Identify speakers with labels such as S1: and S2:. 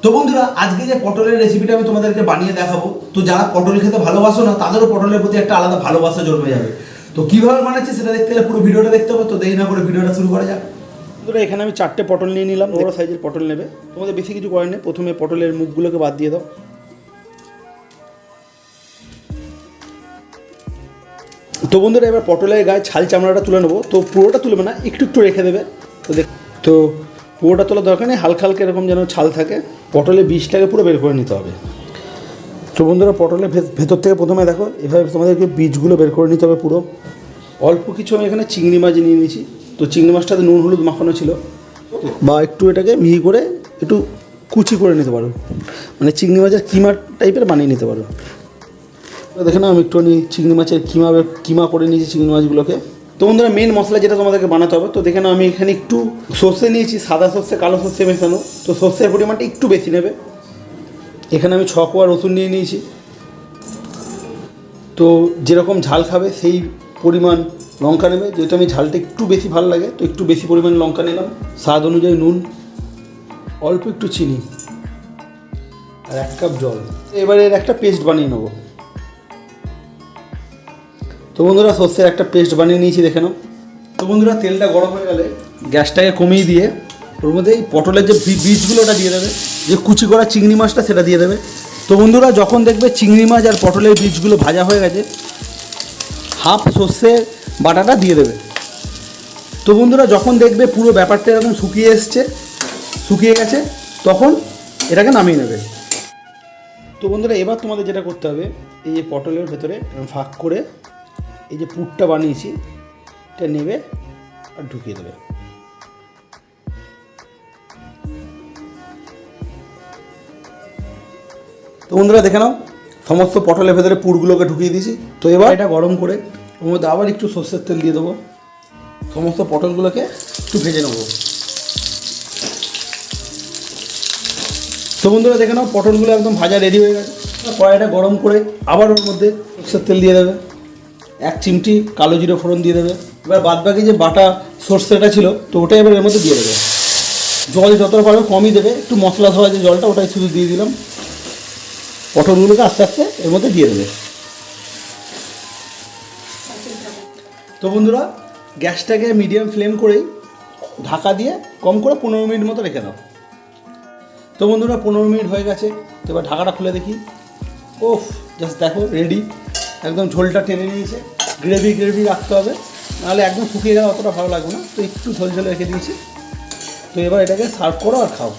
S1: তো বন্ধুরা, আজকে যে পটলের রেসিপিটা আমি তোমাদেরকে বানিয়ে দেখাবো, তো যারা পটল খেতে ভালোবাসো না তাদেরও পটলের প্রতি একটা আলাদা ভালোবাসা জন্মে যাবে। তো কিভাবে বানাচ্ছি সেটা দেখতে গেলে পুরো ভিডিওটা দেখতে হবে। তো দেরি না করে ভিডিওটা শুরু করা যাক। বন্ধুরা, এখানে আমি 4টে পটল নিয়ে নিলাম। বড় সাইজের পটল নেবে, তোমাদের বেশি কিছু করার নেই। প্রথমে পটলের মুখগুলোকে বাদ দিয়ে দাও। তো বন্ধুরা, এবার পটলের গায়ে ছাল চামড়াটা তুলে নেবো। তো পুরোটা তুলবে না, একটু একটু রেখে দেবে। তো পুরোটা তোলার দরকার নেই, হালকা হালকা এরকম যেন ছাল থাকে। পটলের বীজটাকে পুরো বের করে নিতে হবে। তো বন্ধুরা, পটলের ভেতর থেকে প্রথমে দেখো এভাবে তোমাদেরকে বীজগুলো বের করে নিতে হবে পুরো। অল্প কিছু আমি এখানে চিংড়ি মাছ নিয়ে নিয়েছি। তো চিংড়ি মাছটাতে নুন হলুদ মাখানো ছিল, বা একটু এটাকে মিহি করে একটু কুচি করে নিতে পারো, মানে চিংড়ি মাছের কিমা টাইপের বানিয়ে নিতে পারো। দেখে না, আমি একটুখানি চিংড়ি মাছের কিমা করে নিয়েছি চিংড়ি মাছগুলোকে। তো বন্ধুরা, মেন মশলা যেটা তোমাদেরকে বানাতে হবে, তো দেখে নাও আমি এখানে একটু সর্ষে নিয়েছি, সাদা সর্ষে কালো সর্ষে মেশানো। তো সর্ষের পরিমাণটা একটু বেশি নেবে। এখানে আমি 6 কোয়া রসুন নিয়ে নিয়েছি। তো যেরকম ঝাল খাবে সেই পরিমাণ লঙ্কা নেবে। যেহেতু আমি ঝালটা একটু বেশি ভালো লাগে, তো একটু বেশি পরিমাণ লঙ্কা নিলাম। স্বাদ অনুযায়ী নুন, অল্প একটু চিনি, আর 1 কাপ জল। এবারে এর একটা পেস্ট বানিয়ে নেবো। তো বন্ধুরা, সর্ষের একটা পেস্ট বানিয়ে নিয়েছি, দেখে নাও। তো বন্ধুরা, তেলটা গরম হয়ে গেলে গ্যাসটাকে কমিয়ে দিয়ে ওর মধ্যে এই পটলের যে বীজগুলো ওটা দিয়ে দেবে, যে কুচি করা চিংড়ি মাছটা সেটা দিয়ে দেবে। তো বন্ধুরা, যখন দেখবে চিংড়ি মাছ আর পটলের বীজগুলো ভাজা হয়ে গেছে, হাফ সর্ষের বাটাটা দিয়ে দেবে। তো বন্ধুরা, যখন দেখবে পুরো ব্যাপারটা এরকম শুকিয়ে গেছে, তখন এটাকে নামিয়ে নেবে। তো বন্ধুরা, এবার তোমাদের যেটা করতে হবে, এই যে পটলের ভেতরে ফাঁক করে এই যে পুরটা বানিয়েছি এটা নেবে আর ঢুকিয়ে দেবে। তো বন্ধুরা, দেখে নাও সমস্ত পটলের ভেতরে পুরগুলোকে ঢুকিয়ে দিয়েছি। তো এবার এটা গরম করে ওর মধ্যে আবার একটু সর্ষের তেল দিয়ে দেবো। সমস্ত পটলগুলোকে একটু ভেজে নেবো। তো বন্ধুরা, দেখে নাও পটলগুলো একদম ভাজা রেডি হয়ে গেছে। কড়াইটা গরম করে আবার ওর মধ্যে সর্ষের তেল দিয়ে দেবে। 1 চিমটি কালো জিরে ফোড়ন দিয়ে দেবে। এবার বাদবাকি যে বাটা সর্ষেটা ছিল, তো ওটাই এবার এর মধ্যে দিয়ে দেবে। জল যতটা পারবে কমই দেবে, একটু মশলা ধোয়া যে জলটা ওটাই শুধু দিয়ে দিলাম। পটলগুলোকে আস্তে আস্তে এর মধ্যে দিয়ে দেবে। তো বন্ধুরা, গ্যাসটাকে মিডিয়াম ফ্লেম করেই ঢাকা দিয়ে কম করে 15 মিনিট মতো রেখে দাও। তো বন্ধুরা, 15 মিনিট হয়ে গেছে। তো এবার ঢাকাটা খুলে দেখি। ওফ, জাস্ট দেখো রেডি। একদম ঝোলটা টেনে নিয়েছে। গ্রেভি রাখতে হবে, নাহলে একদম শুকিয়ে গেলে অতটা ভালো লাগবে না। তো একটু ঝোল রেখে দিয়েছি। তো এবার এটাকে সার্ভ করো আর খাও।